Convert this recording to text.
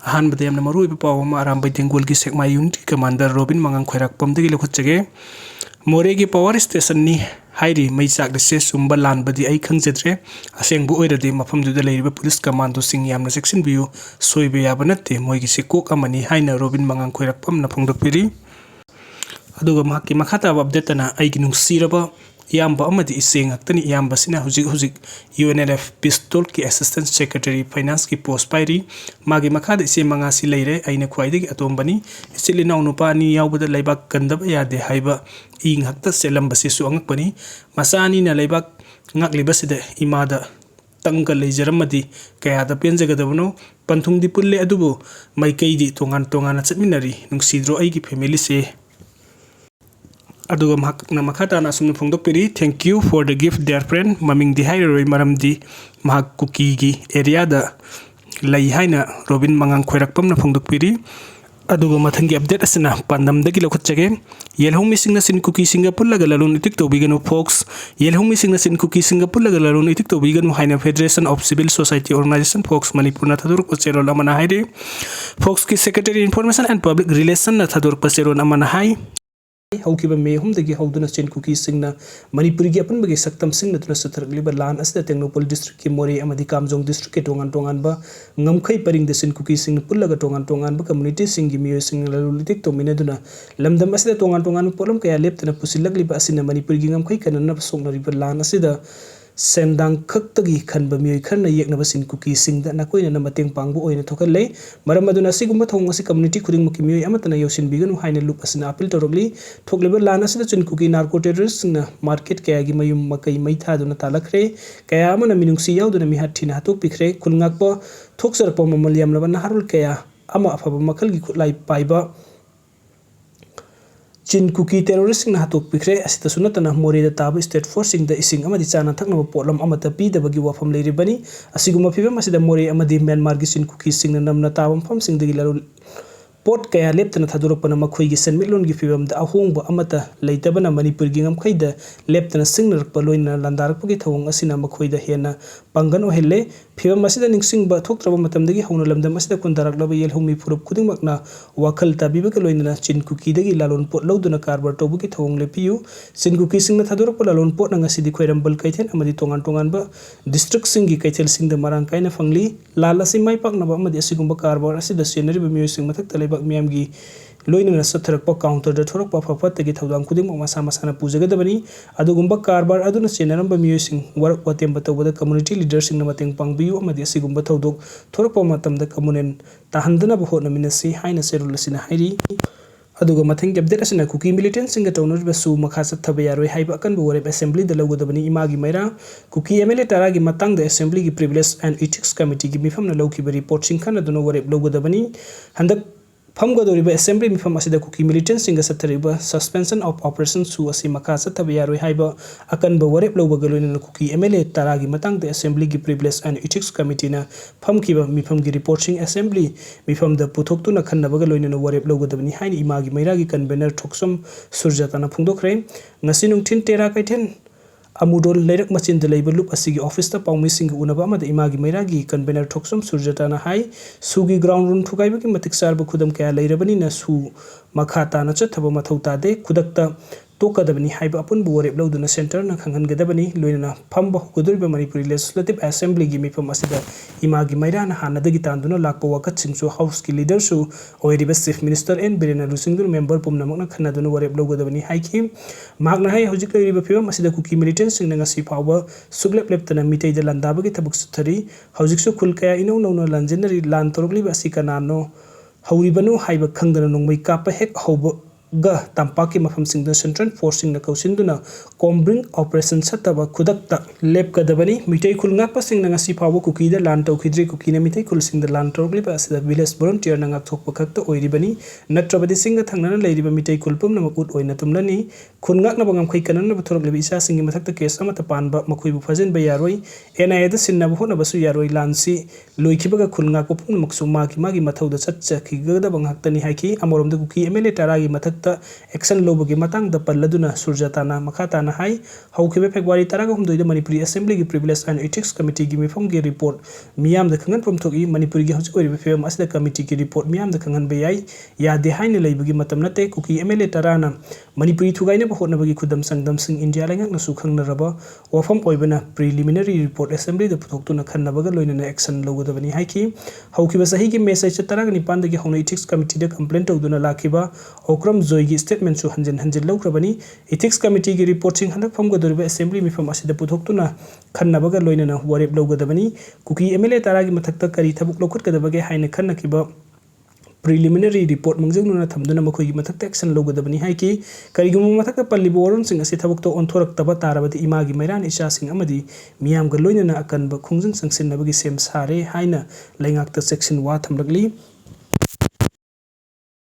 अहानबदे यamna maruiba pawama Arambay Dengol gi Sekma Unity Commander Robin Mangang Khairakpam dagi lokhotjage More gi power station ni hairi mai chak de se sumba lan badi ai khangjedre aseng bu oirade mafam du da leiriba police commando sing yamna section view soibe yabanate moi gi sekok amani haina Robin Mangang Khairakpam na phongdokpiri aduga mahaki makhata update na ai gi nungsiraba Yamba amadi iseng aktani yamba sina hujik UNLF Pistol ki Assistant Secretary Finance ki post pairi magi makhada ise mangasi leire aina khwaidagi atombani isili naw nupa ni yawbada laibak kandaba yade haiba ing hakta selam basi su angakpani masani na laibak ngakliba sida imada tangka leijaramadi kayada penjagadabno panthungdi pulle adubo maikaidi tongan chatminari nungsidro aigi family se Aduga mahakna makhata na sumna phongdokpiri thank you for the gift dear friend maming di hairoi maramdi mahak cookie gi area da lai haina Robin Mangang Khairakpam na phongdokpiri aduga mathangi update asna pandam dagi lokhotjage yelhong missing na sin cookie Singapore laga lalun itik to bigano folks yelhong missing na sin cookie Singapore laga lalun itik to bigano haina Federation of Civil Society Organization folks Manipur na thadur ko chero lamana haide folks ki Secretary Information and Public Relation na thadur pa chero amana hai Haukiba me humdagi hauduna chain cookie singna Manipuri gi apan bagi saktam singna tuna sathragliba lan asda Technopol district ki More amadi Kamjong district ke tongan ba ngamkhai paring de sin cookie singna pullaga tongan ba community singi miyo singna lalulitik to minaduna lamdam asda tongan polam kaya leptana pusilagliba asina Manipuri gi ngamkhai kanana songna riba lan asida Sendang kaktagi khanba mioi khanna yekna basin cookie singda nakoina na mateng pangbu oina thokalai maramaduna sigumba thong asi community khuding muki mioi amatana yosin biganu haina loop asina appeal torogli thokleba lana sida chin cookie narco terrorists na market kaya gi mayum makai mai thaduna talakhre kaya amana minungsi yauduna mi hathina hatok pikre khulngakpo thoksarpo mamaliam labana harul kaya ama afaba makal gi khutlai paiba Chin cookie terrorist na hatok pikre asita sunatana More da tabu state forcing da ising amadi chana thakna potlam amata pi da bagi wafam leiribani asiguma phibam asida More amadi Myanmar gi chin cookie sing na namna tabam pham sing dagi laru pot kaya leptana thadurapana makhoi gi senmitlon gi phibam da ahongba amata leitabana Manipur gi ngamkhai da leptana singnarakpa loina landarakpa gi thawong asina makhoi da hena pangan ohelle phibam asida ningsing ba thoktraba matam dagi hawna lamdam asida kundaraklaba yelhomi phurup khudingmakna wakhal tabiba ka loina chin cookie dagi lalon pot loduna karbar tobu gi thawong lepiu chin cookie singna thadurappa lalon pot nanga sidi khoirambal kaithen amadi tongan ba district singi kaithel sing da marang kaina fangli lalasi mai pakna ba amadi asigumba karbar asida senari ba miyo sing mathak talai Miam gi loina na satharakpa counter da thorakpa phaphat gi thawdang khuding masa na pujagadabani adugumba karbar aduna senaramba miyosing warak watem batawada community leaders sing na mateng pangbiu amadi asigumba thawdok thorakpa matam da communent tahandana ba hotna minasi haina serul sina hairi aduga mathang update asina cookie militant singa townur basu makha sathaba yaroi haiba kan bo rep assembly da logodabani imagi maira cookie MLA tara gi matang da assembly gi privilege and ethics committee gi mifam na lawki report sing khana duna rep logodabani handak Famgadoriba assembly mifam asida cookie militant singa sathariba suspension of operations su asi makha sathaba yaroi haiba akan ba warep loba galoina cookie MLA taragi matang de assembly gi privilege and ethics committee na famkiba mifam gi reporting assembly mifam da puthok tu na khanna ba galoina warep loga dabani haini imagi maira gi convener thoksom surjatana phungdokre ngasi nungthin tera kaithen Amudol leirak machin de leiba loop asigi office ta pawmi sing unaba amada imagi maira gi convener thoksom surjatana hai sugi ground room thukai ba ki matik sar ba khudam kaya leirabani na su makhata na chathaba mathau ta de khudakta tokadabani haiba apun bu rep loduna center na khanghan gadabani loina phamba huguduriba Manipuri legislative assembly gi mifam asida imagi maira na hanadagi tanduna lakpa wakat singsu house ki leader su oiriba chief minister N Birena Lusingdur member pumnamakna khanaduna warep logadabani haiki magna hai hojik loiriba phibam asida cookie militant sing na ngasi phawba suglep leptana mitai da landaba gi thabuk suthari hojik su khul kaya inau nauno lanjenari lan torokliba asikanano hauribanu haiba khangdana nongmai kapa hek hauba ga tampaki mafam sing da central forcing na kausinduna combring operation sataba khudakta lep kadabani mitai khul ngakpa sing na ngasi phawba cookie da lan tawkhidri cookie na mitai khul sing da lan tawkliba asida village volunteer na ngak thokpa khakta oiribani natrabadi sing ga thangnana leiriba mitai khulpum na makut oina tumlani khun ngak na bangam khai kanana bathorok lebi isa sing gi mathakta case amata panba makhoi bu fajen ba yaroi NIA da sinna bu hona basu yaroi lansi loikhiba ga khul ngak pum maksu magi mathau da chatcha khiga da bang haktani haiki amorom da cookie MLA taragi mathak मथक्ता action लौबगी मतंगदा पल्लदुना सुरजताना मखाताना हाई हौखिबे February 13 दा Manipuri assembly की प्रिविलेज एंड एथिक्स कमिटी की मिफम की रिपोर्ट मियाम दा खंगन पमथोगी मणिपुरी की हौजिक ओइरिबे फेम असदा कमिटी की रिपोर्ट मियाम दा खंगन बेयाई यादे हाइने लेबगी मतम नते कुकी एमएलए तराना मणिपुरी थुगाइने बहोटनबगी खुदम संगदम सिंह इंडिया लेंगना सुखंगनरबा वफम ओइबना प्रिलिमिनरी रिपोर्ट असेंबली दा पुथोक्तुना खन्नबगा लोइनना एक्शन लौगदबनी हाइकी हौखिबा सही की मेसेज 13 दगी हौना एथिक्स कमिटी दा कंप्लेंट तौदुना लाखिबा ओक्रम जोय की स्टेटमेंट सु हंजन हंजन लौख्रबनी एथिक्स कमिटी की रिपोर्ट सिंह हनक फमगदोरिबा असेंबली मिफम असिदा पुथोक्तुना खन्नबगा लोइनना वरेप लौगदबनी कुकी एमएलए तरागी मथक्ता करी थबुक लौखटगदबगे हाइने खन्नकिबा प्रिलिमिनरी रिपोर्ट मंगजंगनुना थमदुना मखोई मथक्ता एक्शन लौगदबनी हाइकी करिगुम मथक्ता पल्लिबो वरुण सिंह असि थबुक तो ओंथोरक्तबा तारबदि इमागी मैरान इचा सिंह अमदि मियामगा लोइनना अकनबा खुंजंग संगसिनबगी सेम सारे हाइना लैंगाक्ता सेक्शन वा थमलगली